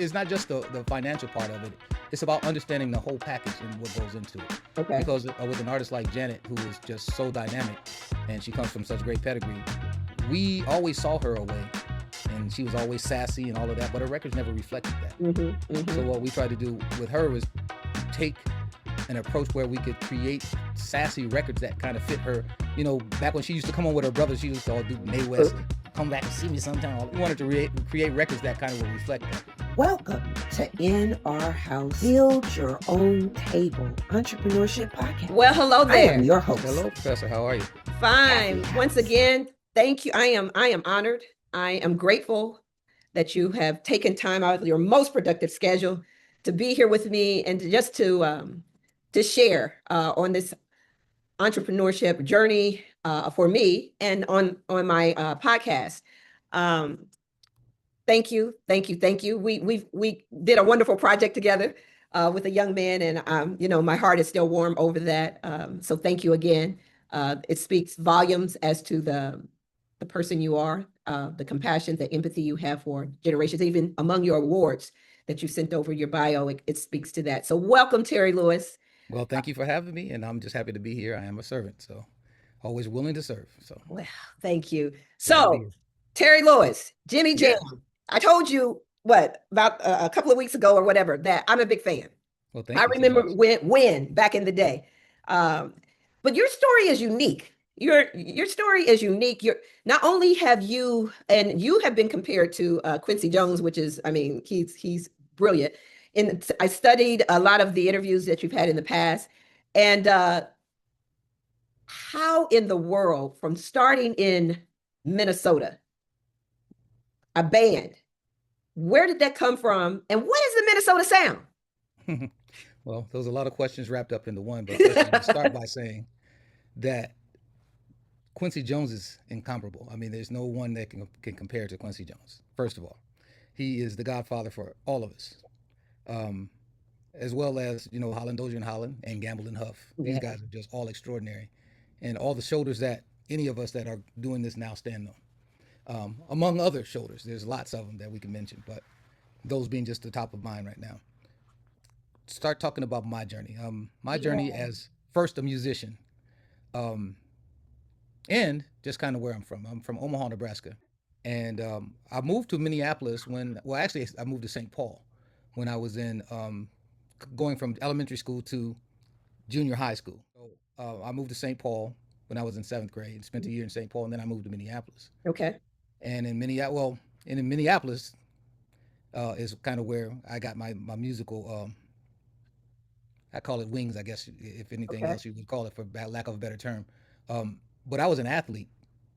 it's not just the financial part of it. It's about understanding the whole package and what goes into it. Okay. Because with an artist like Janet, who is just so dynamic, and she comes from such great pedigree, we always saw her away, and she was always sassy and all of that, but her records never reflected that. So what we tried to do with her was take an approach where we could create sassy records that kind of fit her. You know, back when she used to come on with her brother, she used to all do Mae West, come back and see me sometime. We wanted to create records that kind of would reflect that. Welcome to In Our House, Build Your Own Table Entrepreneurship Podcast. Well, hello there. I am your host. Hello, Professor. How are you? Fine. Once again, thank you. I am honored. I am grateful that you have taken time out of your most productive schedule to be here with me and to share on this entrepreneurship journey for me and on my podcast. Thank you. We did a wonderful project together with a young man, and my heart is still warm over that. So thank you again. It speaks volumes as to the person you are, the compassion, the empathy you have for generations, even among your awards that you sent over your bio. It speaks to that. So welcome, Terry Lewis. Well, thank you for having me, and I'm just happy to be here. I am a servant, so always willing to serve. So well, thank you. So Terry Lewis, Jimmy Jam. Yeah. I told you about a couple of weeks ago or whatever that I'm a big fan. Well, thank you. I remember so when back in the day. But your story is unique. Your story is unique. You're not only have you have been compared to Quincy Jones, which is, I mean, he's brilliant. And I studied a lot of the interviews that you've had in the past, and how in the world, from starting in Minnesota, a band, where did that come from, and what is the Minnesota sound? Well, there's a lot of questions wrapped up into one, but let's start by saying that Quincy Jones is incomparable. I mean, there's no one that can compare to Quincy Jones. First of all, he is the godfather for all of us, as well as, Holland Dozier and Holland and Gamble and Huff. These guys are just all extraordinary, and all the shoulders that any of us that are doing this now stand on. Among other shoulders, there's lots of them that we can mention, but those being just the top of mind right now. Start talking about my journey. My journey as first a musician, and just kind of where I'm from. I'm from Omaha, Nebraska, and I moved to Minneapolis actually I moved to St. Paul when I was in going from elementary school to junior high school. So I moved to St. Paul when I was in 7th grade, spent a year in St. Paul, and then I moved to Minneapolis. Okay. And in Minneapolis is kind of where I got my musical, I call it wings, I guess, if anything else you would call it, for lack of a better term. But I was an athlete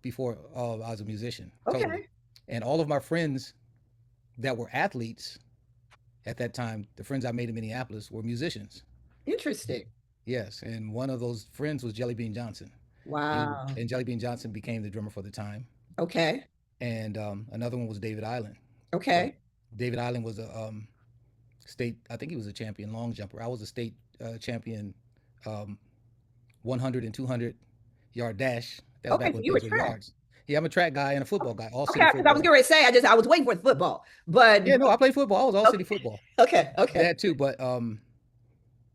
before I was a musician. Okay. Totally. And all of my friends that were athletes at that time, the friends I made in Minneapolis, were musicians. Interesting. Yes. And one of those friends was Jelly Bean Johnson. Wow. And Jelly Bean Johnson became the drummer for The Time. Okay. And another one was David Island. Okay. So David Island was a state, I think he was a champion long jumper. I was a state champion 100 and 200 yard dash. That was back when you were yards. Yeah, I'm a track guy and a football guy. All city football. I was going to say, I was waiting for the football, but yeah, no, I played football. I was all city football. Okay. That too, but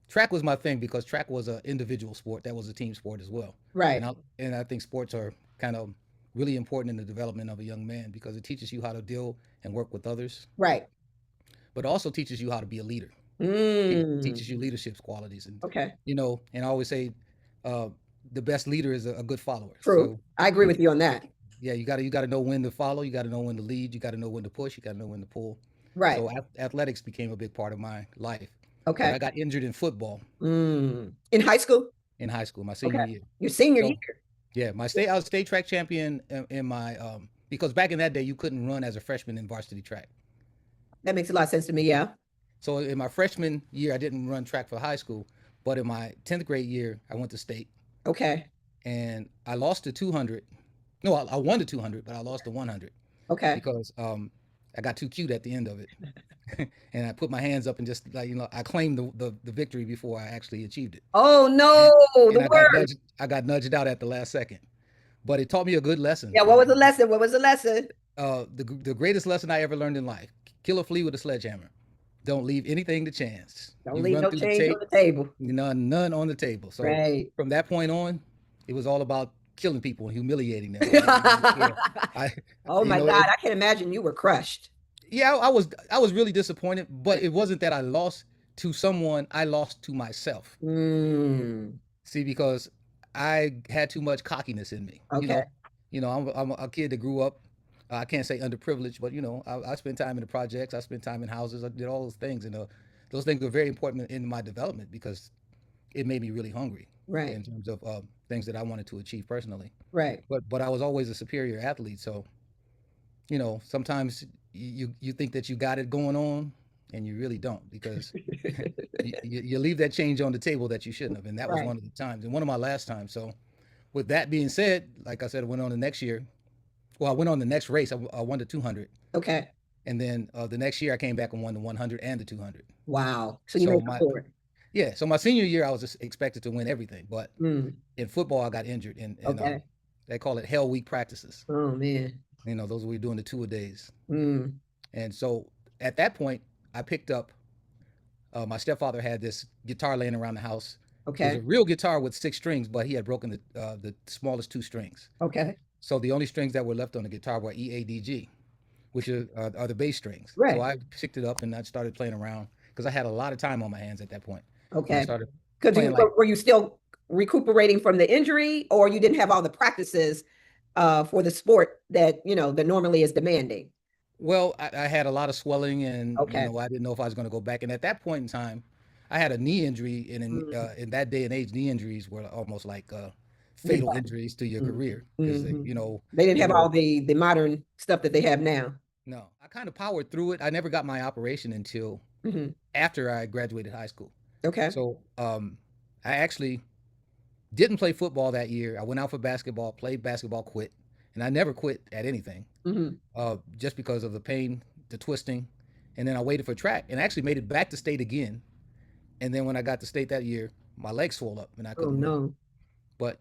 track was my thing because track was an individual sport. That was a team sport as well. Right. And I think sports are kind of really important in the development of a young man because it teaches you how to deal and work with others. Right. But also teaches you how to be a leader. It teaches you leadership qualities. And, and I always say the best leader is a good follower. True. So, I agree with you on that. Yeah, you got to know when to follow. You got to know when to lead. You got to know when to push. You got to know when to pull. Right. So athletics became a big part of my life. Okay. But I got injured in football. In high school? In high school, my senior year. Your senior year? Yeah, I was state track champion in my because back in that day you couldn't run as a freshman in varsity track. That makes a lot of sense to me. Yeah. So in my freshman year, I didn't run track for high school, but in my 10th grade year, I went to state. Okay. And I lost the 200. No, I won the 200, but I lost the 100. Okay. Because I got too cute at the end of it, and I put my hands up and just I claimed the victory before I actually achieved it. Oh no, I got nudged out at the last second, but it taught me a good lesson. Yeah, what was the lesson? The greatest lesson I ever learned in life: kill a flea with a sledgehammer. Don't leave anything to chance. Don't You leave run no through the change on tape, the table. none on the table. So Right. from that point on, it was all about killing people and humiliating them. I didn't care. I, Oh you my know, God, I can imagine you were crushed. yeah, I was really disappointed, but it wasn't that I lost to someone, I lost to myself. Mm, See, because I had too much cockiness in me. okay. I'm a kid that grew up. I can't say underprivileged, but I spent time in the projects. I spent time in houses. I did all those things, and those things were very important in my development because it made me really hungry Right. in terms of things that I wanted to achieve personally. Right. But I was always a superior athlete, so sometimes you think that you got it going on, and you really don't because you leave that change on the table that you shouldn't have, and that was Right. one of the times, and one of my last times. So, with that being said, like I said, I went on the next year. Well, I went on the next race. I won the 200, Okay. and then the next year I came back and won the 100 and the 200. Wow. So you So made up my for it. yeah, so my senior year I was just expected to win everything, but Mm, in football I got injured, and okay. they call it hell week practices. Oh man. Those we were doing the 2-a-days, Mm, and so at that point I picked up. My stepfather had this guitar laying around the house. It was a okay. real guitar with 6 strings, but he had broken the smallest 2 strings. Okay. So the only strings that were left on the guitar were E, A, D, G, which are the bass strings. So Right. I picked it up and I started playing around because I had a lot of time on my hands at that point, and I Okay. started Because playing you like, were you still recuperating from the injury, or you didn't have all the practices for the sport that that normally is demanding? well, I had a lot of swelling, and Okay. I didn't know if I was going to go back. And at that point in time, I had a knee injury, and Mm, in that day and age, knee injuries were almost like big fatal time. injuries to your Mm, career because mhm. They didn't they have were. all the modern stuff that they have now. No, I kind of powered through it. I never got my operation until Hmm. after I graduated high school. Okay. So I actually didn't play football that year. I went out for basketball, played basketball, quit, and I never quit at anything, Hmm. just because of the pain, the twisting, and then I waited for track and actually made it back to state again. And then when I got to state that year, my legs swelled up and I Oh couldn't run. no. But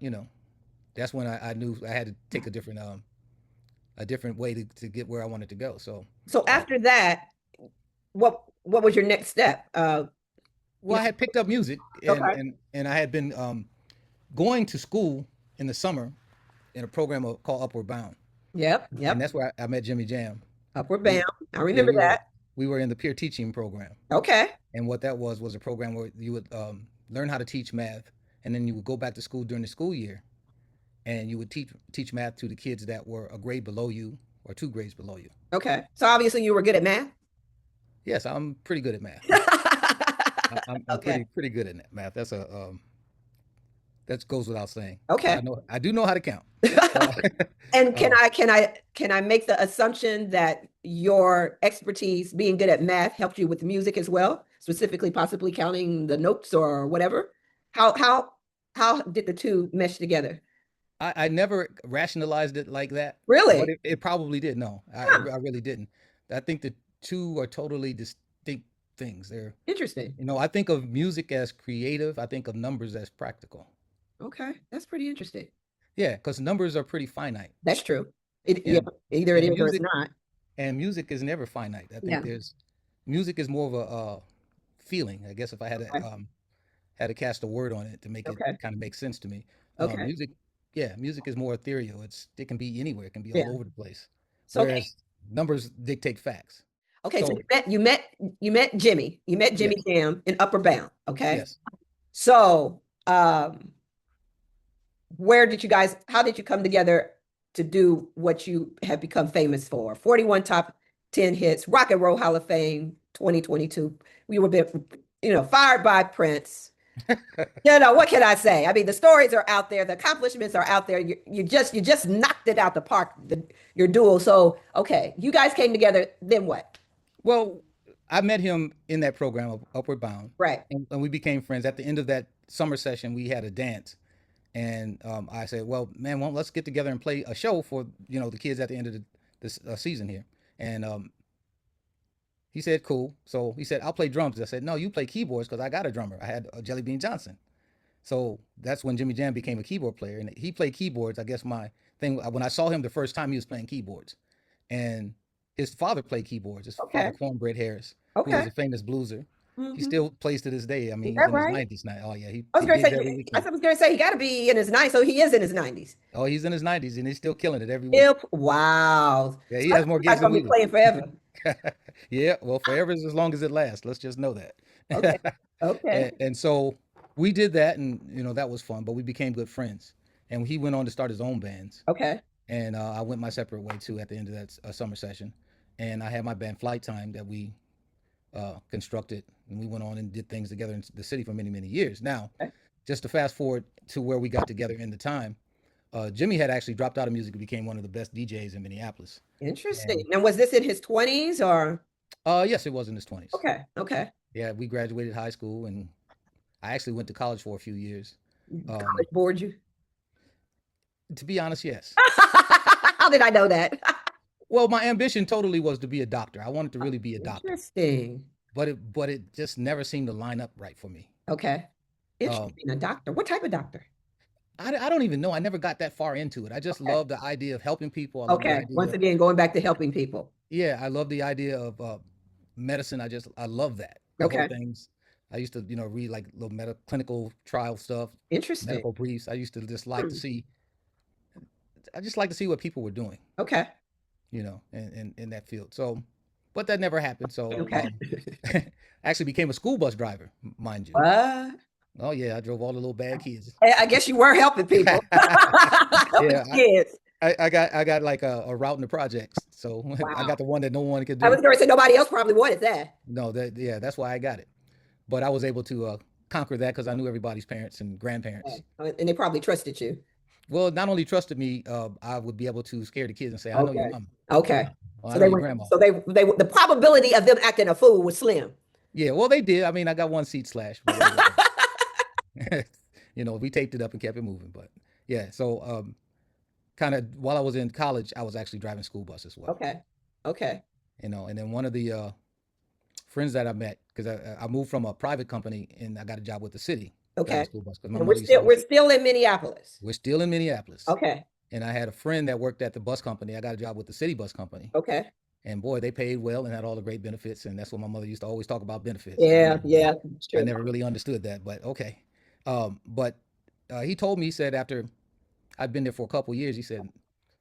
that's when I knew I had to take a different way to get where I wanted to go. So So uh, after that, what was your next step? You well, I had picked up music, and okay. and and I had been going to school in the summer in a program called Upward Bound, Yep. and Yep. that's where I met Jimmy Jam. Upward We Bound. I Yeah, remember that. we were in the peer teaching program, Okay. and what that was a program where you would learn how to teach math, and then you would go back to school during the school year, and you would teach math to the kids that were a grade below you or 2 grades below you. Okay. So obviously you were good at math. Yes, I'm pretty good at math. I'm Okay. pretty good at math. That goes without saying. Okay. I do know how to count. Uh, And uh, can I make the assumption that your expertise being good at math helped you with music as well, specifically possibly counting the notes or whatever? How did the two mesh together? I never rationalized it like that, but Really? it probably did. No, Huh. I really didn't. I think the two are totally distinct things. Interesting. I think of music as creative. I think of numbers as practical. Okay. That's pretty interesting. Yeah, because numbers are pretty finite, That's true. Yeah, and either it and is or it's music not. and music is never finite. I think Yeah. there's music is more of a feeling. I guess if I Okay. had to cast a word on it to make it Okay. kind of make sense to me, Okay. music, yeah, music is more ethereal. It can be anywhere. It can be all Yeah. over the place, So okay. whereas numbers dictate facts. Okay. So So you met Jimmy. You met Jimmy yes, Jam in Upper Bound. Okay. yes. So how did you come together to do what you have become famous for? 41 top 10 hits, Rock and Roll Hall of Fame 2022. We were been, fired by Prince. What can I say? I mean, the stories are out there, the accomplishments are out there. You just knocked it out the park, your duel. So, okay, you guys came together, then what? Well, I met him in that program of Upward Bound, Right. and we became friends. At the end of that summer session, we had a dance, and I said, "Well, man, let's get together and play a show for the kids at the end of this season here." And he said, "Cool." So he said, "I'll play drums." I said, "No, you play keyboards because I got a drummer. I had Jelly Bean Johnson." So that's when Jimmy Jam became a keyboard player, and he played keyboards. I guess my thing when I saw him the first time, he was playing keyboards, and his father played keyboards. His father, Okay. Cornbread Harris. who was Okay. a famous blueser. He Hmm. still plays to this day. I Is mean, he's that in his right? 90s now. Oh yeah, I was he going to gigs say, every I weekend. was going to say he got to be in his 90s. So he is in his 90s. Oh, he's in his 90s and he's still killing it every week. Hip. Wow. Yeah, So he that has more guy's gigs than going to we be do. playing forever. Yeah, well, forever is as long as it lasts. Let's just know Okay. that. Okay. And so we did that, and that was fun. But we became good friends, and he went on to start his own bands, Okay. and I went my separate way too at the end of that summer session. And I had my band Flight Time that we constructed, and we went on and did things together in the city for many, many years. Now, Okay. just to fast forward to where we got together in the time, Jimmy had actually dropped out of music and became one of the best DJs in Minneapolis. Interesting. And And was this in his 20s or? yes, it was in his 20s. Okay. Okay. Yeah, we graduated high school, and I actually went to college for a few years. Um, College bored you? to be honest, yes. How did I know that? Well, my ambition totally was to be a doctor. I wanted to really be a doctor, Interesting. but it just never seemed to line up right for me. Okay. Um, Interesting. A doctor. What type of doctor? I don't even know. I never got that far into it. I just Okay. love the idea of helping people. I love the Okay. Once idea. again, going back to helping people. Yeah, I love the idea of medicine. I love that. The whole Okay. things. I used to, read like little clinical trial stuff, Interesting. medical briefs. I used to just like to Hmm. see. I just like to see what people were doing, Okay. in that field. So, but that never happened. So, Okay. I actually became a school bus driver, mind you. What? Oh yeah, I drove all the little bad kids. I guess you were helping people. Helping Yeah, kids. I got like a route in the projects. So I Wow. got the one that no one could I was do. going to say nobody else probably wanted that. No, that's why I got it. But I was able to conquer that because I knew everybody's parents and grandparents. Okay. And they probably trusted you. Well, not only trusted me, I would be able to scare the kids and say, "I know your Okay. mama, Okay. or I So know they your were, grandma." so the probability of them acting a fool was slim. Yeah, well, they did. I mean, I got one seat slashed, but it was okay. We taped it up and kept it moving. But yeah, so kind of while I was in college, I was actually driving school bus as well. Okay. Okay. And then one of the friends that I met, because I moved from a private company and I got a job with the city driving Okay. school bus because my And we're mother used to still we're always, still in Minneapolis. we're still in Minneapolis. Okay. And I had a friend that worked at the bus company. I got a job with the city bus company. Okay. And boy, they paid well and had all the great benefits. And that's what my mother used to always talk about benefits. Yeah. Yeah. It's I true. never really understood that, but okay. But he told me, he said, after I'd been there for a couple years, he said,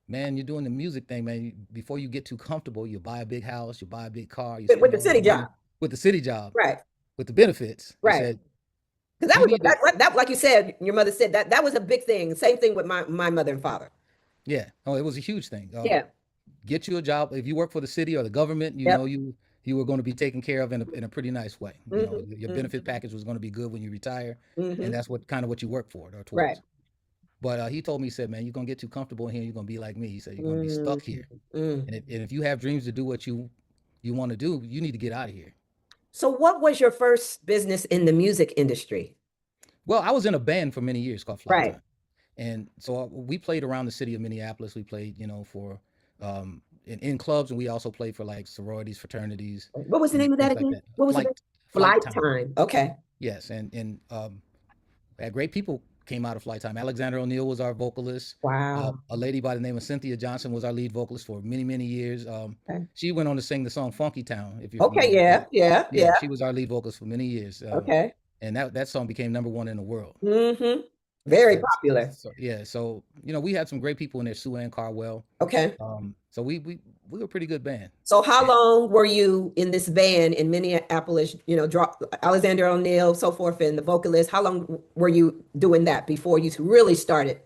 man, you're doing the music thing, man. Before you get too comfortable, you buy a big house, you buy a big car, you With spend the all this city money job. with the city job, Right. with the benefits. He Right. said, Because you need to, that like you said, your mother said that was a big thing. Same thing with my mother and father. yeah. Oh, it was a huge thing. Yeah. Get you a job. If you work for the city or the government, Yep. you were going to be taken care of in a pretty nice way. Hmm. Your benefit package was going to be good when you retire, and Hmm. that's what you work for or Right. towards. But he told me, he said, man, you're gonna get too comfortable in here. You're gonna be like me. He said, you're gonna be Hmm. stuck here. Hmm. And if you have dreams to do what you want to do, you need to get out of here. So what was your first business in the music industry? Well, I was in a band for many years called Flight Right. Time. And so we played around the city of Minneapolis. We played, for in clubs, and we also played for like sororities, fraternities, What was the and name of that things like again? that. What was the Flight name? Flight Flight Time. Time. Okay. Yes, and great people came out of Flight Time. Alexander O'Neill was our vocalist. Wow. A lady by the name of Cynthia Johnson was our lead vocalist for many, many years. Okay. She went on to sing the song Funky Town, if you're Okay. familiar with Yeah. that. Yeah. Yeah, Yeah. she was our lead vocalist for many years. Okay. And that song became #1 in the world. Hmm. Very Uh, popular. so we had some great people in there, Sue Ann Carwell. Okay. So we were a pretty good band. So how long were you in this band in Minneapolis, Alexander O'Neill, so forth, and the vocalist? How long were you doing that before you really started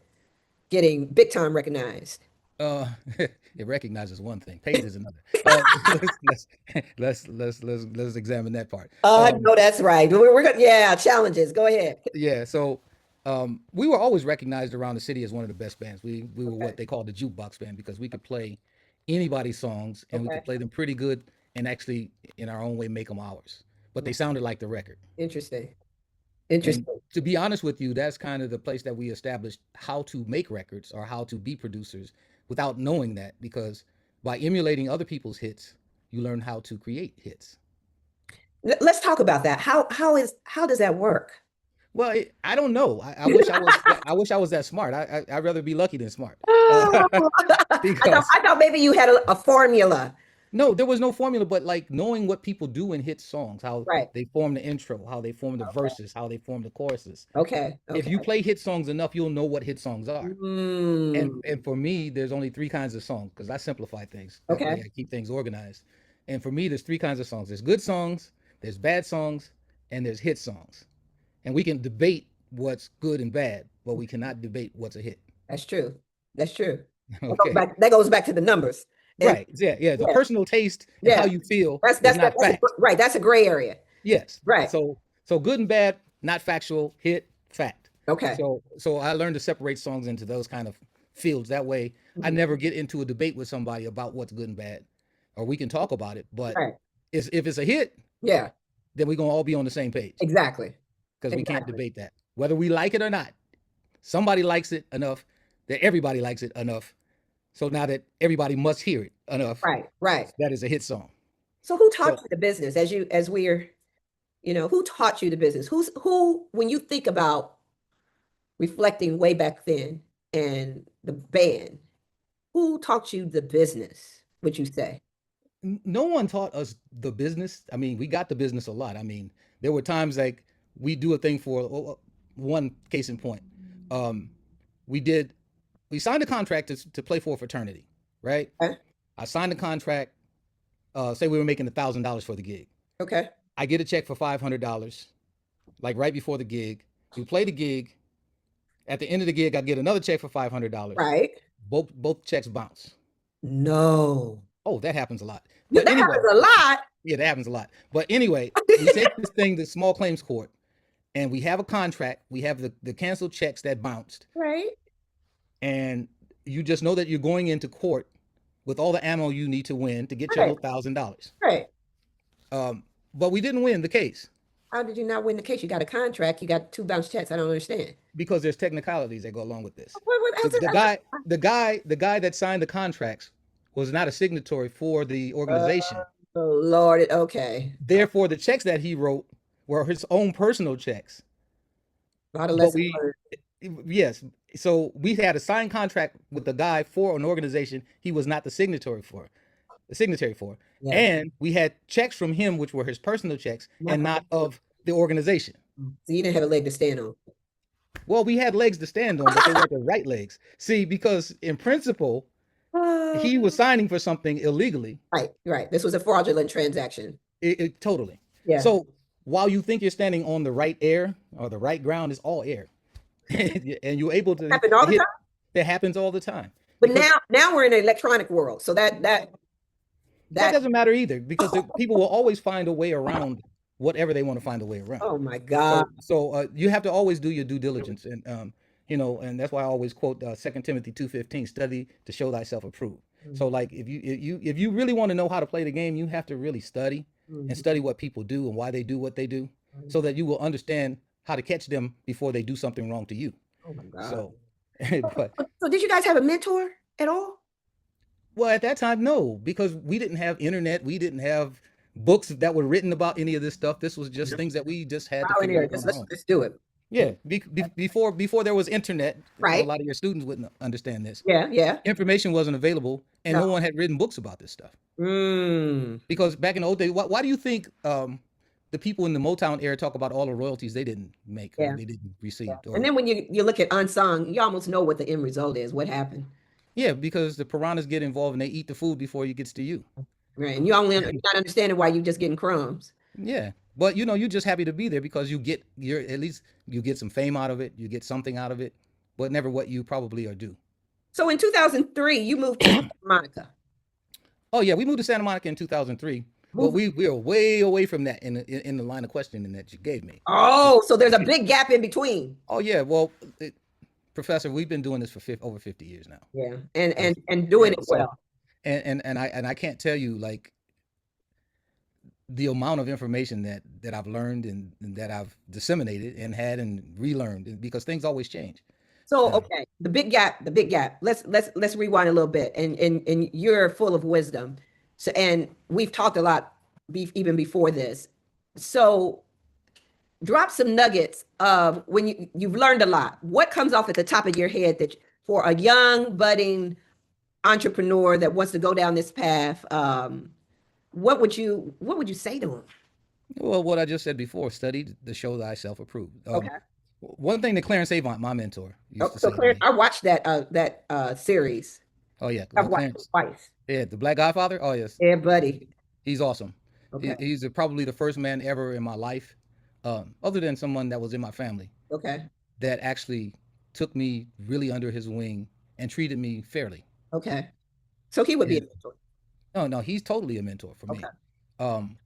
getting big time recognized? Uh, it recognizes one thing, paid is another. Let's let's examine that part. No, that's right. We're gonna, yeah, challenges. Go ahead. Yeah, so we were always recognized around the city as one of the best bands. We were Okay. what they called the jukebox band because we could play anybody's songs and we Okay. could play them pretty good and actually in our own way make them ours. But they sounded like the record. Interesting. And Interesting. to be honest with you, that's kind of the place that we established how to make records or how to be producers without knowing that, because by emulating other people's hits, you learn how to create hits. Let's talk about that. How does that work? Well, I don't know. I wish I was I wish I was that smart. I'd rather be lucky than smart. Oh, Because I thought maybe you had a formula. No, there was no formula, but like knowing what people do in hit songs, how Right. they form the intro, how they form the verses, how they form the choruses. Okay. If Okay. you play hit songs enough, you'll know what hit songs are. Mm, And for me, there's only three kinds of songs because I simplify things. That way okay. I keep things organized. And for me, there's three kinds of songs. There's good songs, there's bad songs, and there's hit songs. And we can debate what's good and bad, but we cannot debate what's a hit. That's true. That's true. Okay. That goes back to the numbers. And Right. Yeah. Yeah. The yeah, personal taste and how yeah. you feel That's is that's not fact. right. That's a gray area. Yes. Right. So good and bad, not factual, hit, fact. Okay. So I learned to separate songs into those kind of fields. That way I Mhm. never get into a debate with somebody about what's good and bad. Or we can talk about it, but Right. if it's a hit, Yeah. then we're gonna all be on the same page Exactly. because we can't Exactly. debate that. Whether we like it or not. Somebody likes it enough that everybody likes it enough. So now that everybody must hear it enough, Right. Right. that is a hit song. So who taught So you the business as we're, who taught you the business? Who, when you think about reflecting way back then and the band, who taught you the business, would you say? no one taught us the business. I mean, we got the business a lot. I mean, there were times like we do a thing for one case in point. Um, we did we signed a contract to play for a fraternity, right? Okay. I signed the contract. Say we were making $1,000 for the gig. Okay. I get a check for $500, like right before the gig. We play the gig. At the end of the gig, I get another check for $500. Right. Both checks bounce. No. Oh, that happens a lot. Yeah, But that anyway, happens a lot. yeah, that happens a lot. But anyway, we take this thing to small claims court, and we have a contract. We have the canceled checks that bounced, Right. and you just know that you're going into court with all the ammo you need to win to get your Right. little $1,000. Right. But we didn't win the case How did you not win the case? You got a contract, you got two bounce checks. I don't understand. because there's technicalities that go along with this. The, How's it- the guy, the guy that signed the contracts was not a signatory for the organization. Oh Lord. Okay. Therefore, the checks that he wrote were his own personal checks. A lot of But lessons we, learned. yes, so we had a signed contract with the guy for an organization he was not the signatory for. Yeah. And we had checks from him, which were his personal checks and not of the organization. So you didn't have a leg to stand on. Well, we had legs to stand on, but they weren't the right legs. See, because in principle, he was signing for something illegally. Right. Right. This was a fraudulent transaction. Totally. Yeah. So while you think you're standing on the right air or the right ground, is all air. And you're able to Happen all the hit. time. That happens all the time. But Because now we're in an electronic world. So that that doesn't matter either because people will always find a way around whatever they want to find a way around. oh my God. So you have to always do your due diligence, and and that's why I always quote 2 Timothy 2:15, study to show thyself approved. So like if you really want to know how to play the game, you have to really study and study what people do and why they do what they do, so that you will understand how to catch them before they do something wrong to you. Oh my God. So, but So did you guys have a mentor at all? well, at that time, no, because we didn't have internet, we didn't have books that were written about any of this stuff. This was just things that we just had to Trial and figure error. out on Just our let's, own. let's do it. Yeah, before there was internet, a Right. lot of your students wouldn't understand this. Yeah. Yeah. Information wasn't available, and no No. one had written books about this stuff. Mm. Because back in the old days, why do you think the people in the Motown era talk about all the royalties they didn't make Yeah. or they didn't receive? Yeah. Or, And then when you look at unsung, you almost know what the end result is. What happened? yeah, because the piranhas get involved and they eat the food before it gets to you. Right. And you're not understanding why you just getting crumbs. Yeah, but you're just happy to be there because at least you get some fame out of it, you get something out of it, but never what you probably are due. So in 2003, you moved to Santa Monica. Oh yeah, we moved to Santa Monica in 2003, but we are way away from that in the line of questioning that you gave me. Oh, so there's a big gap in between. Oh yeah, well, Professor, we've been doing this for over 50 years now. Yeah. And doing it So, well. and I can't tell you like the amount of information that I've learned and that I've disseminated and had and relearned because things always change. So okay, the big gap. Let's rewind a little bit. And you're full of wisdom. So and we've talked a lot even before this. So drop some nuggets of when you've learned a lot. What comes off at the top of your head that for a young budding entrepreneur that wants to go down this path, what would you say to him? Well, what I just said before, study to show thyself approved. Okay. One thing that Clarence Avant, my mentor, Oh, used to so say to Clarence, me. I watched that series. Oh yeah, I've well watched it Clarence, twice. yeah, the Black Godfather. Oh yes, Yeah, buddy. he's awesome. Okay. He's probably the first man ever in my life, other than someone that was in my family, Okay. that actually took me really under his wing and treated me fairly. Okay. So he would be a And mentor. no, no, he's totally a mentor for Okay. me. Um,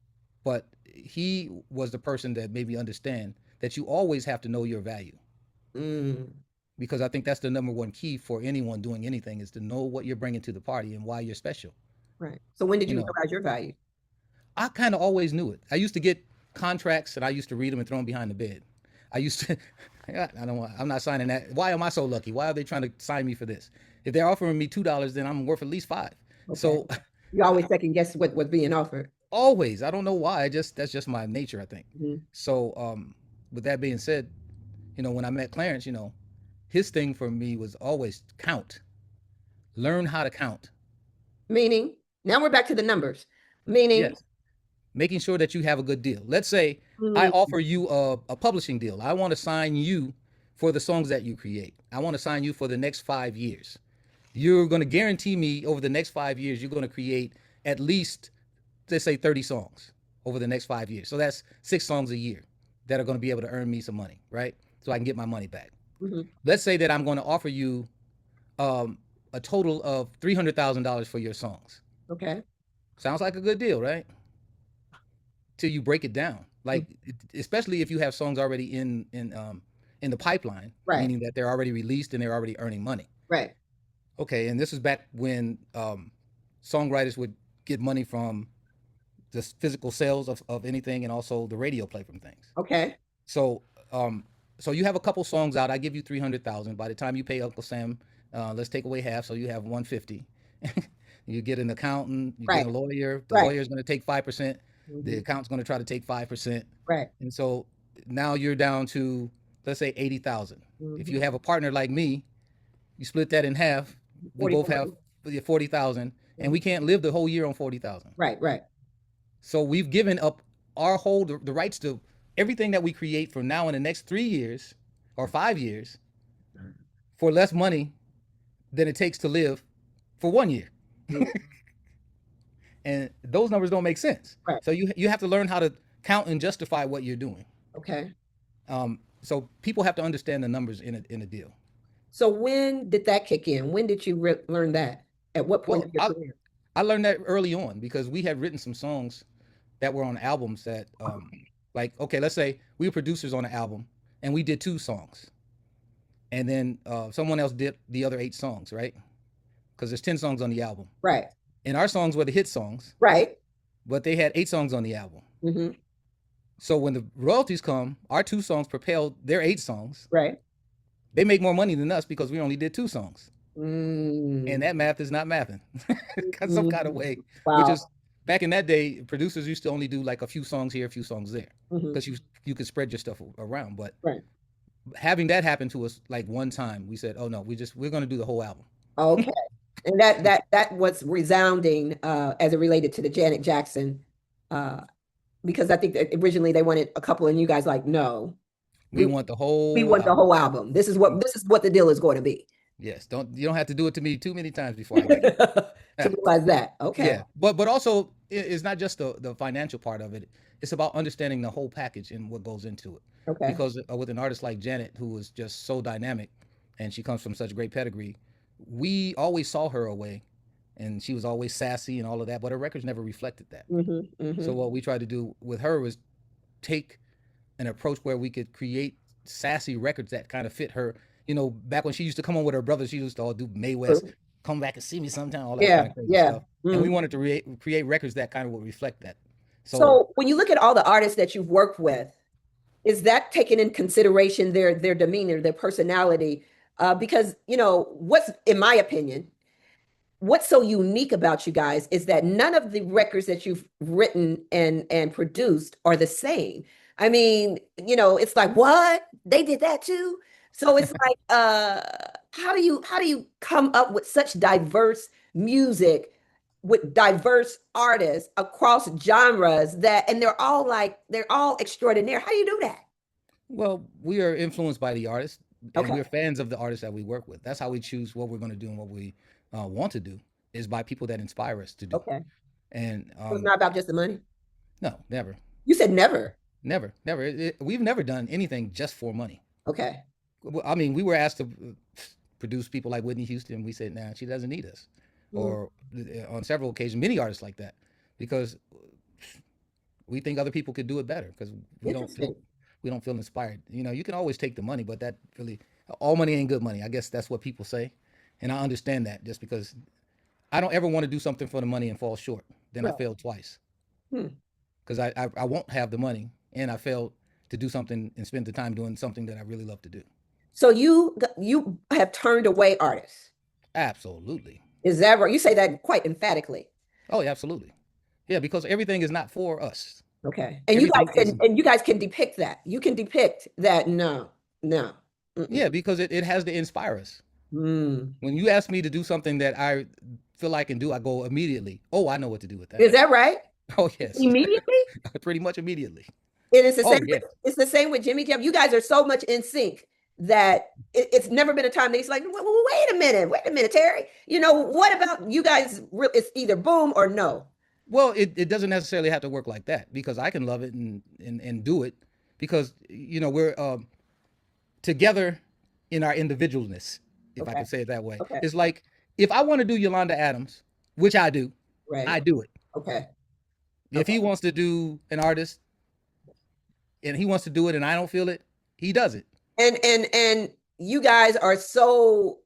but he was the person that made me understand that you always have to know your value, Mm, because I think that's the number one key for anyone doing anything is to know what you're bringing to the party and why you're special. right. So when did You you know, realize your value? I kind of always knew it. I used to get contracts and I used to read them and throw them behind the bed. I used to, I don't want, I'm not signing that. Why am I so lucky? Why are they trying to sign me for this? If they're offering me $2, then I'm worth at least five. Okay. So You always second guess what was being offered. always, I don't know why. That's just my nature, I think. Mhm. So, with that being said, when I met Clarence, his thing for me was always count, learn how to count. Meaning, now we're back to the numbers. Meaning, Yes. Making sure that you have a good deal. Let's say I mm, offer you a publishing deal. I want to sign you for the songs that you create. I want to sign you for the next 5 years. You're going to guarantee me over the next 5 years, you're going to create at least, let's say, 30 songs over the next 5 years. So that's 6 songs a year that are going to be able to earn me some money, right? So I can get my money back. mhm. Let's say that I'm going to offer you um, a total of $300,000 for your songs. Okay. Sounds like a good deal, right? Till you break it down. Mm, Like especially if you have songs already in the pipeline, right. meaning that they're already released and they're already earning money. Right. Okay, and this is back when songwriters would get money from the physical sales of anything and also the radio play from things. Okay. So um, so you have a couple songs out. I give you 300,000. By the time you pay Uncle Sam, let's take away half, so you have 150. You get an accountant, you get Right. a lawyer. The Right. lawyer is going to take 5%. The Mhm. accountant's going to try to take 5%, Right. and so now you're down to, let's say, 80,000. If Mhm. you have a partner like me, you split that in half. We 40, both have 40. 40,000, and we Mhm. can't live the whole year on 40,000. Right. Right. So we've given up our whole the rights to everything that we create from now in the next 3 years or 5 years for less money than it takes to live for 1 year. Mm, And those numbers don't make sense. right. So you have to learn how to count and justify what you're doing. Okay. So people have to understand the numbers in a deal. So when did that kick in? When did you learn that? At what point Well, of your career? I learned that early on because we had written some songs that were on albums that, like, okay, let's say we were producers on an album and we did 2 songs, and then someone else did the other 8 songs, right? Because there's 10 songs on the album, Right. and our songs were the hit songs, Right. but they had 8 songs on the album. Hmm. So when the royalties come, our 2 songs propel their 8 songs. Right. They make more money than us because we only did 2 songs, and Mm. that math is not mathing some kind of Mhm. way, which is Wow. back in that day, producers used to only do like a few songs here, a few songs there, Hmm. because you could spread your stuff around. But Right. having that happen to us like one time, we said, "Oh no, we're going to do the whole album." Okay. And that was resounding as it related to the Janet Jackson, uh, because I think that originally they wanted a couple, and you guys like, no, We we want the we whole want the album. whole album. This is what the deal is going to be. Yes, you don't have to do it to me too many times before I get it. To realize that. Okay. Yeah, but also it's not just the financial part of it. It's about understanding the whole package and what goes into it. Okay. Because with an artist like Janet, who is just so dynamic, and she comes from such great pedigree, we always saw her away, and she was always sassy and all of that. But her records never reflected that. Hmm. Hmm. So what we tried to do with her was take an approach where we could create sassy records that kind of fit her. Back when she used to come on with her brothers, she used to all do May West, come back and see me sometime, all that kind Yeah. of crazy Yeah. stuff. And we Mm. wanted to create records that kind of would reflect that. So So when you look at all the artists that you've worked with, is that taken in consideration their demeanor, their personality? Because what's in my opinion, what's so unique about you guys is that none of the records that you've written and produced are the same. I mean, it's like, what? They did that too? So it's like, how do you come up with such diverse music with diverse artists across genres and they're all extraordinaire. How do you do that? Well, we are influenced by the artist, and Okay. we're fans of the artists that we work with. That's how we choose what we're going to do and what we want to do, is by people that inspire us to do. Okay. And So it's not about just the money. no, never, You said never. never. We've never done anything just for money. Okay. Well, I mean, we were asked to produce people like Whitney Houston. We said, nah, she doesn't need us. Mm, Or on several occasions, many artists like that, because we think other people could do it better because interesting. we don't feel inspired. You know, you can always take the money, but that really, all money ain't good money. I guess that's what people say, and I understand that. Just because I don't ever want to do something for the money and fall short, then I Right. failed twice, Hmm. because I won't have the money and I failed to do something and spend the time doing something that I really love to do. So you have turned away artists. Absolutely. Is that right? You say that quite emphatically. Oh, yeah, absolutely. Yeah, because everything is not for us. Okay. Everything is, And you guys can depict that. You can depict that. No, no. Mm-mm. yeah, because it has to inspire us. Mm. When you ask me to do something that I feel I can do, I go immediately, oh, I know what to do with that. Is that right? Oh, yes. Immediately? Pretty much immediately. And it's the Oh, same. yeah. It's the same with Jimmy Jam. You guys are so much in sync that it's never been a time that he's like, wait a minute, Terry. You know what about you guys? It's either boom or no. Well, it doesn't necessarily have to work like that, because I can love it and do it, because, we're together in our individualness, if I Okay. can say it that way. Okay. It's like, if I want to do Yolanda Adams, which I do, Right. I do it. Okay. If Okay. he wants to do an artist and he wants to do it and I don't feel it, he does it. And you guys are so,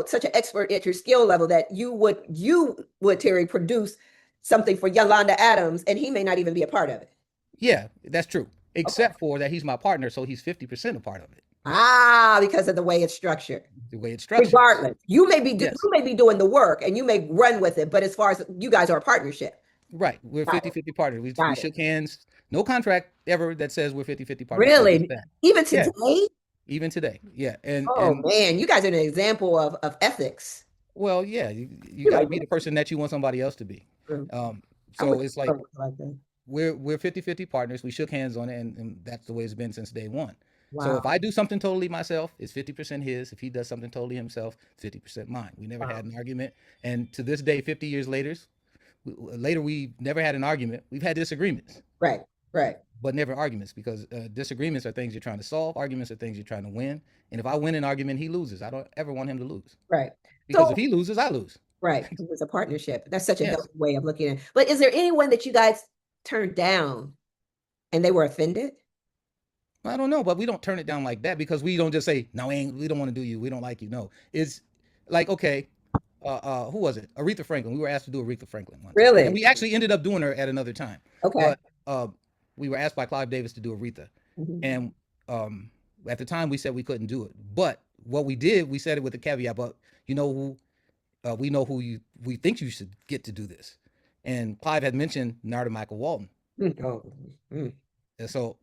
such an expert at your skill level that you would Terry produce something for Yolanda Adams and he may not even be a part of it. Yeah, that's true. Okay. Except for that he's my partner, so he's 50% a part of it. Because of the way it's structured. The way it's structured. Regardless, Yes. you may be doing the work and you may run with it, but as far as you guys are a partnership. Right. We're Got 50-50 partners. We Got it. shook hands. No contract ever that says we're 50-50 partners. So Really? Even yeah, today? even today. Yeah. And Oh man, you guys are an example of ethics. well, yeah, you You're got to like, be the person that you want somebody else to be. "Mm, I So would it's like never work like that." we're 50-50 partners. We shook hands on it, and that's the way it's been since day one. So if Wow. I do something totally myself, it's 50% his. If he does something totally himself, 50% mine. We never Wow. had an argument. And to this day, 50 years later, we never had an argument. We've had disagreements, Right. Right. but never arguments, because disagreements are things you're trying to solve. Arguments are things you're trying to win. And if I win an argument, he loses. I don't ever want him to lose, Right. because if So he loses, I lose. right, because it's a partnership. That's such a Yes. healthy way of looking at it. But is there anyone that you guys turned down and they were offended? I don't know, but we don't turn it down like that, because we don't just say, no, we don't want to do you. We don't like you. No, it's like, okay, who was it? Aretha Franklin. We were asked to do Aretha Franklin one time. Really? And we actually ended up doing her at another time. Okay. But we were asked by Clive Davis to do Aretha. Mhm. And at the time we said we couldn't do it. But what we did, we said it with a caveat, but you know who, we know who we think you should get to do this. And Clive had mentioned Narada Michael Walton. Oh, And so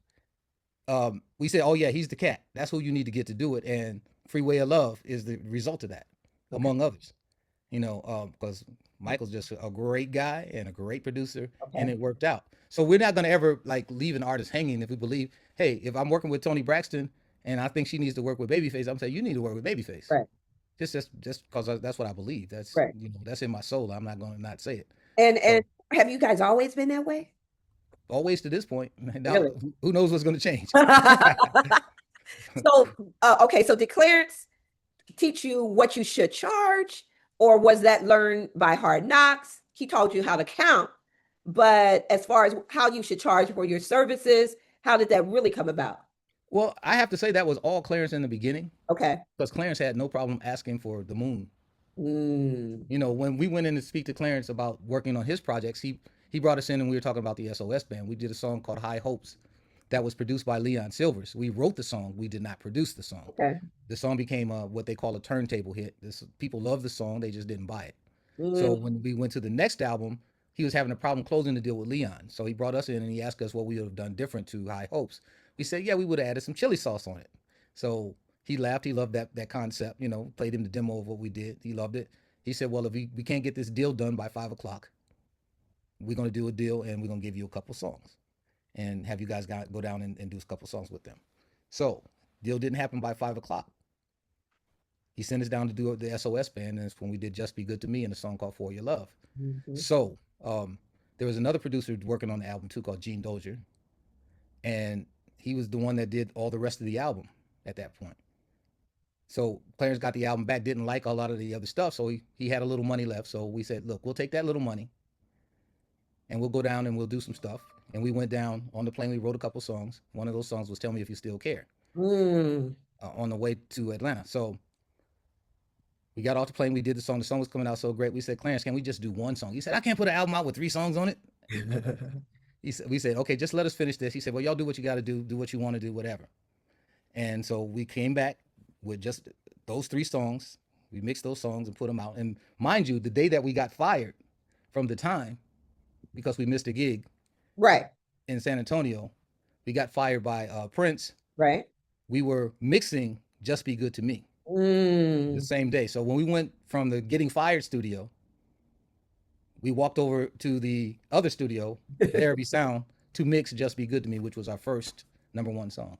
we said, oh yeah, he's the cat. That's who you need to get to do it. And Freeway of Love is the result of that, among others. Because Michael's just a great guy and a great producer, and okay. it worked out. So we're not going to ever like leave an artist hanging if we believe, hey, if I'm working with Toni Braxton and I think she needs to work with Babyface, I'm saying you need to work with Babyface. Right. Just because that's what I believe. That's Right. that's in my soul. I'm not going to not say it. And have you guys always been that way? Always to this point. Now, Really? who knows what's going to change? So, okay, so did Clarence teach you what you should charge, or was that learned by hard knocks? He taught you how to count, but as far as how you should charge for your services, how did that really come about? Well, I have to say that was all Clarence in the beginning, Okay. because Clarence had no problem asking for the moon. Mm, When we went in to speak to Clarence about working on his projects, he brought us in and we were talking about the SOS band. We did a song called High Hopes that was produced by Leon Silvers. We wrote the song, we did not produce the song. okay. The song became what they call a turntable hit. People loved the song, they just didn't buy it. Mm, So when we went to the next album, he was having a problem closing the deal with Leon. So he brought us in and he asked us what we would have done different to High Hopes. We said, yeah, we would have added some chili sauce on it. So he laughed. He loved that concept. Played him the demo of what we did. He loved it. He said, well, if we can't get this deal done by 5 o'clock, we're going to do a deal and we're going to give you a couple songs and have you guys go down and do a couple songs with them. So deal didn't happen by 5 o'clock. He sent us down to do the SOS band, and it's when we did Just Be Good to Me and a song called For Your Love. Mhm. So there was another producer working on the album too called Gene Dozier, and he was the one that did all the rest of the album at that point. So Clarence got the album back, didn't like a lot of the other stuff, so he had a little money left. So we said, look, we'll take that little money and we'll go down and we'll do some stuff. And we went down on the plane, we wrote a couple songs. One of those songs was Tell Me If You Still Care on the way to Atlanta. So we got off the plane, we did the song was coming out so great. We said, Clarence, can we just do one song? He said, I can't put an album out with 3 songs on it. We said, okay, just let us finish this. He said, well, y'all do what you got to do what you want to do, whatever. And so we came back with just those 3 songs. We mixed those songs and put them out. And mind you, the day that we got fired from The Time, because we missed a gig Right. in San Antonio, we got fired by Prince. Right. We were mixing Just Be Good to Me the same day. So when we went from the Getting Fired studio, we walked over to the other studio, Therapy Sound, to mix Just Be Good to Me, which was our first #1 song,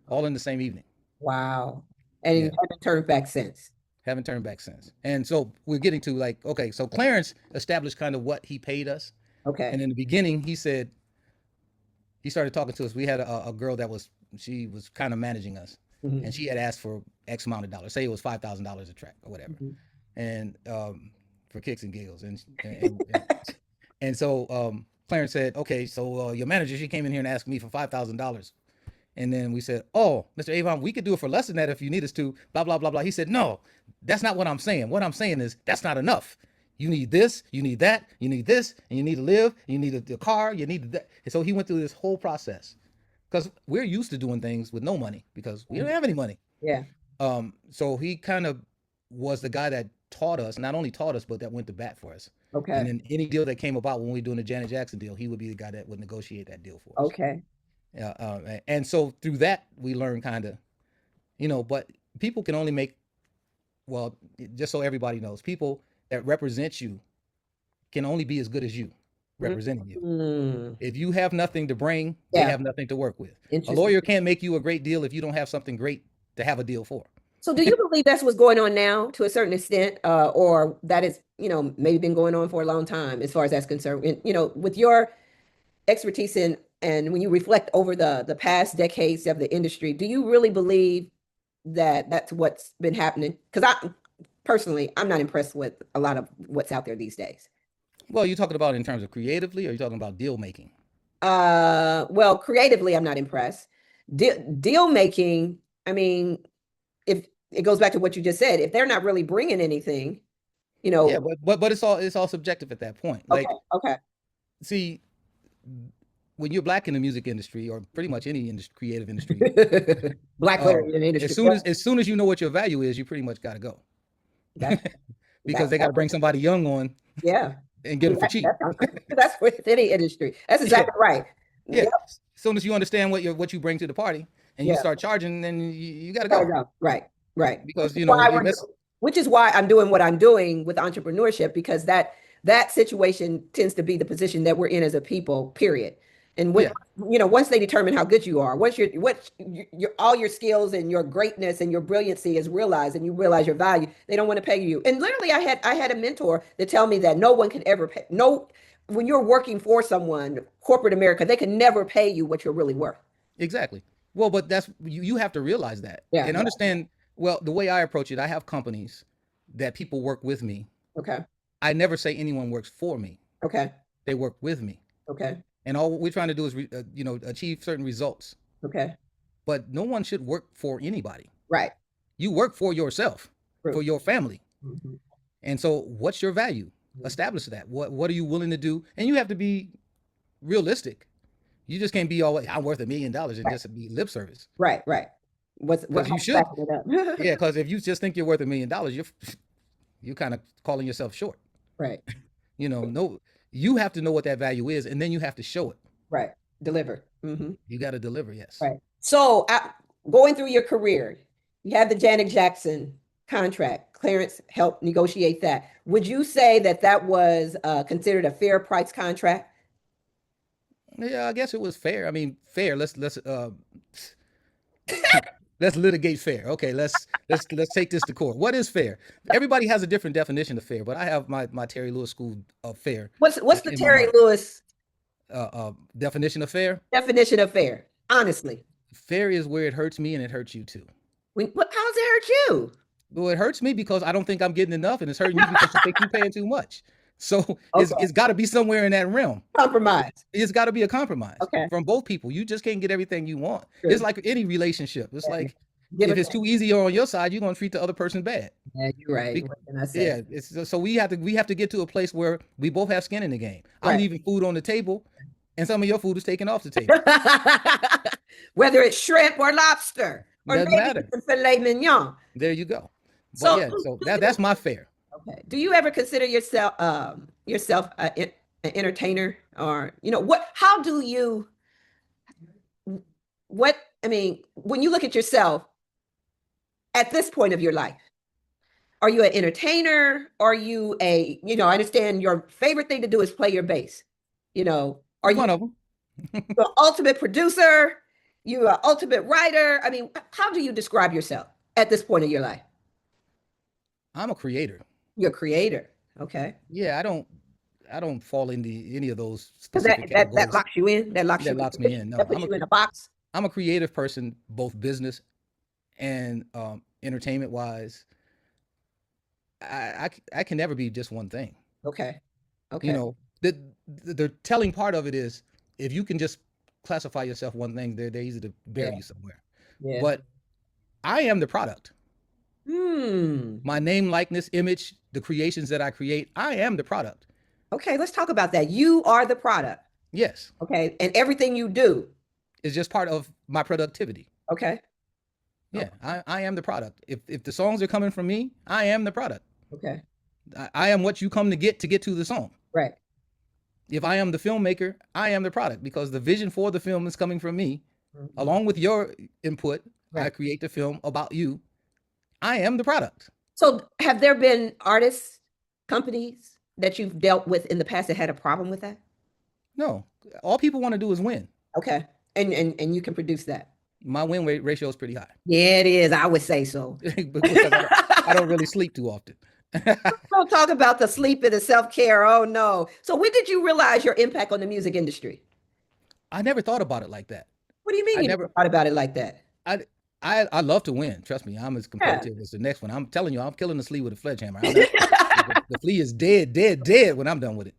all in the same evening. Wow. And you haven't turned back since. Haven't turned back since. And so we're getting to like, okay, so Clarence established kind of what he paid us. Okay. And in the beginning, he said, he started talking to us. We had a girl that she was kind of managing us. And she had asked for X amount of dollars. Say it was $5,000 a track or whatever. And for kicks and giggles. And so Clarence said, okay, so your manager, she came in here and asked me for $5,000. And then we said, oh, Mr. Avon, we could do it for less than that if you need us to, blah, blah, blah, blah. He said, no, that's not what I'm saying. What I'm saying is that's not enough. You need this, you need that, you need this, and you need to live, you need a car, you need that. And so he went through this whole process because we're used to doing things with no money because we don't have any money. Yeah. So he kind of was the guy that taught us, not only taught us, but that went to bat for us. Okay. And then any deal that came about when we were doing the Janet Jackson deal, he would be the guy that would negotiate that deal for us. Okay. And so through that, we learned kind of, but people can only make, well, just so everybody knows, people that represent you can only be as good as you representing you. If you have nothing to bring, they have nothing to work with. A lawyer can't make you a great deal if you don't have something great to have a deal for. So do you believe that's what's going on now to a certain extent, or that is, maybe been going on for a long time as far as that's concerned? And, with your expertise and when you reflect over the past decades of the industry, do you really believe that that's what's been happening? Because I'm not impressed with a lot of what's out there these days. Well, you're talking about in terms of creatively, or are you talking about deal making? Well, creatively, I'm not impressed. Deal making, I mean, if it goes back to what you just said, if they're not really bringing anything, Yeah, but it's all subjective at that point. Like, okay. See, when you're Black in the music industry, or pretty much any creative industry, Black in the industry, as soon as you know what your value is, you pretty much got to go. Because they got to bring somebody young on. Yeah. And get it for cheap. That's with any industry. That's exactly right. Yeah. Yep. As soon as you understand what you bring to the party and you start charging, then you got to go. Right. Because which is why I'm doing what I'm doing with entrepreneurship, because that situation tends to be the position that we're in as a people, period. And when, once they determine how good you are, once all your skills and your greatness and your brilliancy is realized and you realize your value, they don't want to pay you. And literally I had a mentor that tell me that no one can ever pay. When you're working for someone, corporate America, they can never pay you what you're really worth. Exactly. Well, but that's, you have to realize that and understand, well, the way I approach it, I have companies that people work with me. Okay. I never say anyone works for me. Okay. They work with me. Okay. And all we're trying to do is, achieve certain results. Okay. But no one should work for anybody. Right. You work for yourself, for your family. Mm-hmm. And so what's your value? Establish that. What are you willing to do? And you have to be realistic. You just can't be always, I'm worth $1 million and just be lip service. Right. What you should. Yeah, because if you just think you're worth $1 million, you're kind of calling yourself short. Right. No. You have to know what that value is, and then you have to show it. Right. Deliver. Mm-hmm. You got to deliver, yes. Right. So going through your career, you had the Janet Jackson contract. Clarence helped negotiate that. Would you say that that was considered a fair price contract? Yeah, I guess it was fair. I mean, fair. Let's litigate fair. Okay, let's take this to court. What is fair? Everybody has a different definition of fair, but I have my Terry Lewis School of fair What's the in my Terry mind. Lewis Definition of fair. definition of fair? Honestly, Fair is where it hurts me and it hurts you too. how does it hurt you? Well, it hurts me because I don't think I'm getting enough, and it's hurting you because you think you're paying too much. So Okay, it's got to be somewhere in that realm. compromise. It's got to be a compromise Okay, from both people. You just can't get everything you want. It's true. like any relationship. It's Yeah. like Give if it. it's too easy on your side, you're gonna treat the other person bad. Yeah, you're right. Be- What can I say? yeah, it's so we have to get to a place where we both have skin in the game. I'm Right. leaving food on the table, and some of your food is taken off the table. Whether it's shrimp or lobster, or Doesn't maybe matter. even filet mignon. There you go. But So, yeah, so that's my fair. okay. Do you ever consider yourself an entertainer, or what? How do you? What I mean, when you look at yourself at this point of your life, are you an entertainer? Are you I understand your favorite thing to do is play your bass. Are you One of them. the ultimate producer? You are ultimate writer? I mean, how do you describe yourself at this point of your life? I'm a creator. You're a creator. Okay. Yeah, I don't fall into any of those Because that, specific that that categories locks you in. That locks you that locks me in. No, that puts you in a box. I'm a creative person, both business and entertainment wise. I can never be just one thing. Okay. You Okay. know, the telling part of it is if you can just classify yourself one thing, they're easy to bury Yeah. you somewhere. Yeah. But I am the product. Hmm. My name, likeness, image, the creations that I create, I am the product. Okay, let's talk about that. You are the product. Yes, Okay. And everything you do. it's just part of my productivity. Okay. Yeah, I am the product. If the songs are coming from me, I am the product. Okay. I am what you come to get to the song. Right. If I am the filmmaker, I am the product because the vision for the film is coming from me. Mhm. Along with your input, I Right. create the film about you. I am the product. So have there been artists, companies that you've dealt with in the past that had a problem with that? No, all people want to do is win. Okay. And you can produce that. My win rate ratio is pretty high Yeah, it is. I would say so. because I don't really sleep too often. Don't talk about the sleep and the self-care. Oh no. So when did you realize your impact on the music industry? I never thought about it like that. What do you mean I you never never. thought about it like that? I I love to win. Trust me, I'm as Yeah. competitive as the next one. I'm telling you, I'm killing the flea with a sledgehammer. The flea is dead, dead, dead when I'm done with it.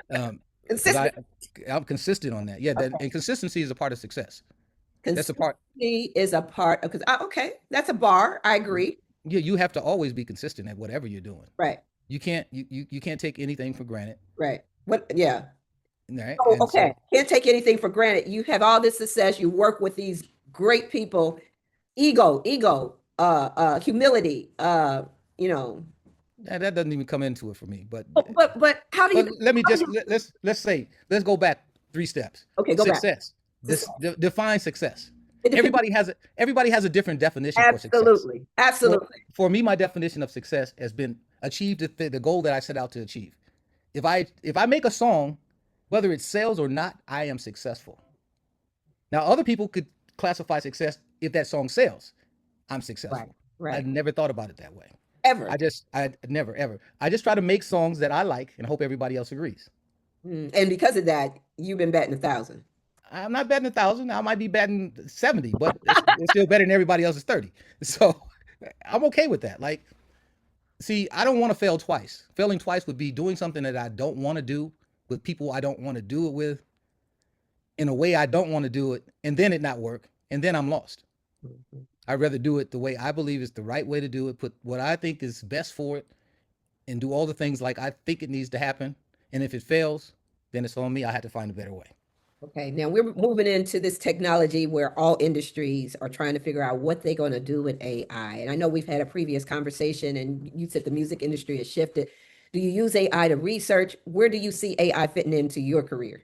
Because Consistent, I'm consistent on that. Yeah, and consistency is a part of success. That's a part. consistency is a part of, because okay, that's a bar. I agree. Yeah, you have to always be consistent at whatever you're doing. Right, You can't take anything for granted. right. What, yeah. Right? Oh, And so okay. Can't take anything for granted. You have all this success. You work with these great people. Ego, humility, you know. that doesn't even come into it for me. But But how do but you, let me how do just you- let's go back 3 steps. okay, go back. Success. Define success. It depends. Everybody has a different definition for success. Absolutely. Absolutely. For me, my definition of success has been achieved the goal that I set out to achieve. If I make a song, whether it sells or not, I am successful. Now, other people could classify success if that song sells. I'm successful. Right. I Right. never thought about it that way. Ever. I never ever. I just try to make songs that I like and hope everybody else agrees. And because of that, you've been batting 1,000. I'm not betting 1,000. I might be betting 70, but it's still better than everybody else's 30. So I'm okay with that. Like, see, I don't want to fail twice. Failing twice would be doing something that I don't want to do with people I don't want to do it with in a way I don't want to do it, and then it not work, and then I'm lost. I'd rather do it the way I believe is the right way to do it, put what I think is best for it, and do all the things like I think it needs to happen. And if it fails, then it's on me. I have to find a better way. Okay, now we're moving into this technology where all industries are trying to figure out what they're going to do with AI. And I know we've had a previous conversation and you said the music industry has shifted. Do you use AI to research? Where do you see AI fitting into your career?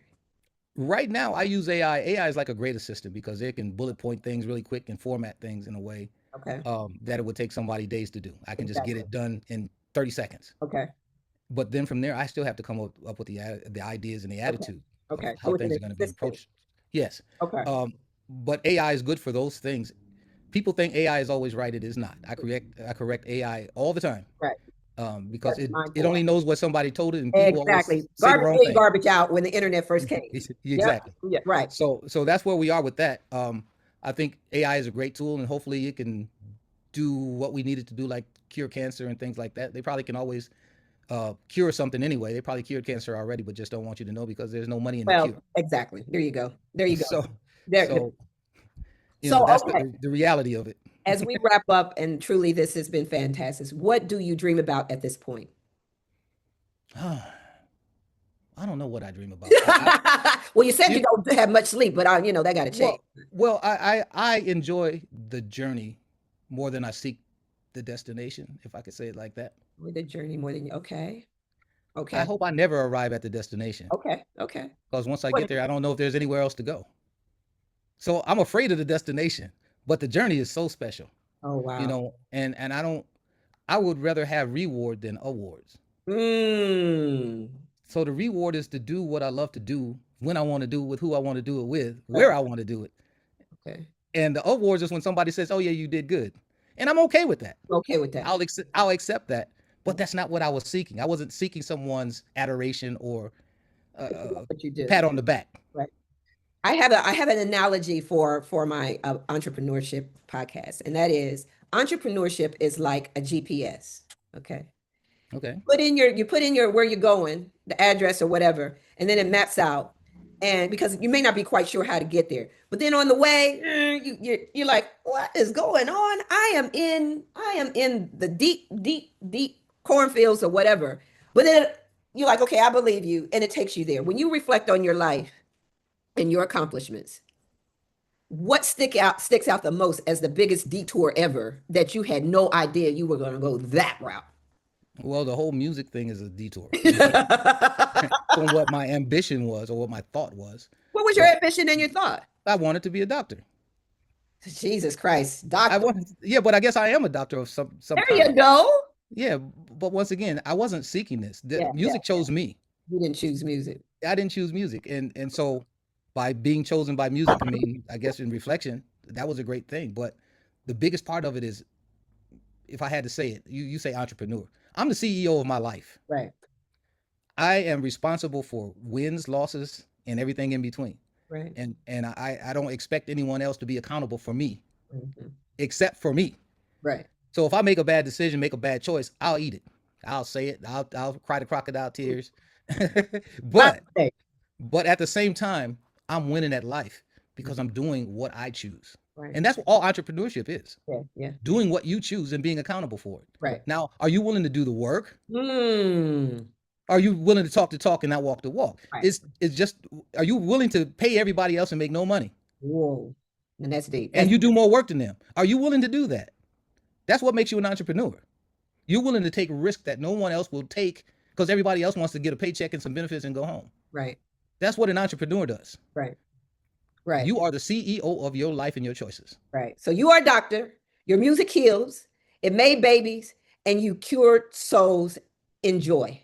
Right now, I use AI. AI is like a great assistant because it can bullet point things really quick and format things in a way Okay. that it would take somebody days to do. I can just get Exactly. it done in 30 seconds. Okay. But then from there, I still have to come up with the ideas and the Okay. attitude of Okay. how So it's an things are going to be assistant. approached. Yes. Okay. But AI is good for those things. People think AI is always right. It is not. I correct AI all the time. Right. Because That's it mindful. only knows what somebody told it, and people always Exactly. say the Garbage wrong in, thing. garbage out when the internet first came. Yep. Exactly. Yeah. Right. So that's where we are with that. I think AI is a great tool, and hopefully it can do what we needed to do, like cure cancer and things like that. They probably can always cure something anyway. They probably cured cancer already, but just don't want you to know because there's no money in the cure. Well, exactly. There you go. There you go. So, There. so So, that's okay. the reality of it. As we wrap up, and truly this has been fantastic, what do you dream about at this point? I don't know what I dream about. Well, you said you don't have much sleep, but that got to change. Well, I enjoy the journey more than I seek the destination, if I could say it like that. With the journey more than okay. I Okay. hope I never arrive at the destination Okay. Okay. because once I What- get there, I don't know if there's anywhere else to go. So I'm afraid of the destination, but the journey is so special, Oh, wow. and I would rather have reward than awards. Mm. So the reward is to do what I love to do, when I want to do it, with who I want to do it with, where I want to do it. Okay. And the awards is when somebody says, "Oh yeah, you did good," and I'm okay with that. Okay with that. I'll accept that. But that's not what I was seeking. I wasn't seeking someone's adoration or What you do. pat on the back. Right. I have an analogy for my entrepreneurship podcast, and that is entrepreneurship is like a GPS. Okay. Okay. You put in your where you're going, the address or whatever, and then it maps out. And because you may not be quite sure how to get there, but then on the way, you're like, what is going on? I am in the deep cornfields or whatever. But then you're like, okay, I believe you, and it takes you there. When you reflect on your life and your accomplishments, what sticks out the most as the biggest detour ever that you had no idea you were going to go that route? Well, the whole music thing is a detour from what my ambition was or what my thought was. What was your ambition and your thought? I wanted to be a doctor. Jesus Christ, doctor. But I guess I am a doctor of some There kind. you go. Yeah, but once again, I wasn't seeking this. Music chose me. You didn't choose music. I didn't choose music, and so by being chosen by music, I mean, I guess in reflection, that was a great thing. But the biggest part of it is, if I had to say it, you say entrepreneur. I'm the CEO of my life. Right. I am responsible for wins, losses, and everything in between. Right. And I don't expect anyone else to be accountable for me, Mm-hmm. except for me. Right. So if I make a bad decision, make a bad choice, I'll eat it. I'll say it. I'll cry the crocodile tears. but at the same time, I'm winning at life because I'm doing what I choose. Right. And that's what all entrepreneurship is. Yeah. Doing what you choose and being accountable for it. Right. Now, are you willing to do the work? Mm. Are you willing to talk the talk and not walk the walk? Right. It's just, are you willing to pay everybody else and make no money? Whoa. And that's deep. And you do more work than them. Are you willing to do that? That's what makes you an entrepreneur. You're willing to take risk that no one else will take because everybody else wants to get a paycheck and some benefits and go home. Right. That's what an entrepreneur does. Right. Right. You are the CEO of your life and your choices. Right. So you are a doctor. Your music heals. It made babies, and you cured souls in joy.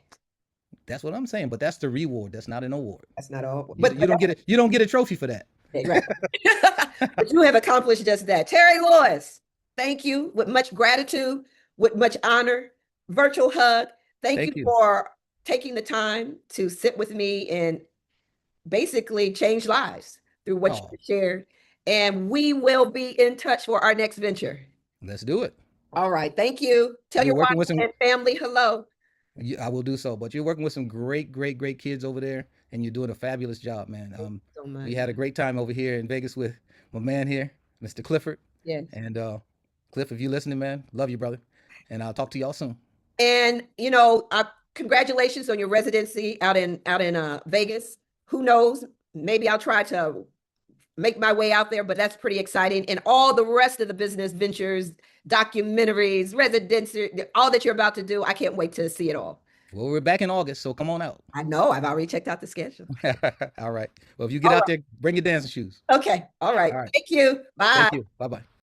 That's what I'm saying. But that's the reward. That's not an award. That's not all. But you don't get it. You don't get a trophy for that. Right. But you have accomplished just that. Terry Lewis, thank you with much gratitude, with much honor. Virtual hug. Thank you for taking the time to sit with me and basically change lives through what you shared. And we will be in touch for our next venture. Let's do it. All right. Thank you. Tell your wife and family hello. I will do so. But you're working with some great kids over there, and you're doing a fabulous job, man. Thank you so much. We had a great time over here in Vegas with my man here, Mr. Clifford. Yes. And Cliff, if you're listening, man, love you, brother. And I'll talk to y'all soon. And congratulations on your residency out in Vegas. Who knows? Maybe I'll try to make my way out there, but that's pretty exciting. And all the rest of the business ventures, documentaries, residency, all that you're about to do, I can't wait to see it all. Well, we're back in August, so come on out. I know. I've already checked out the schedule. All right. Well, if you get out there, bring your dancing shoes. Okay. All right. Thank you. Bye. Thank you. Bye-bye.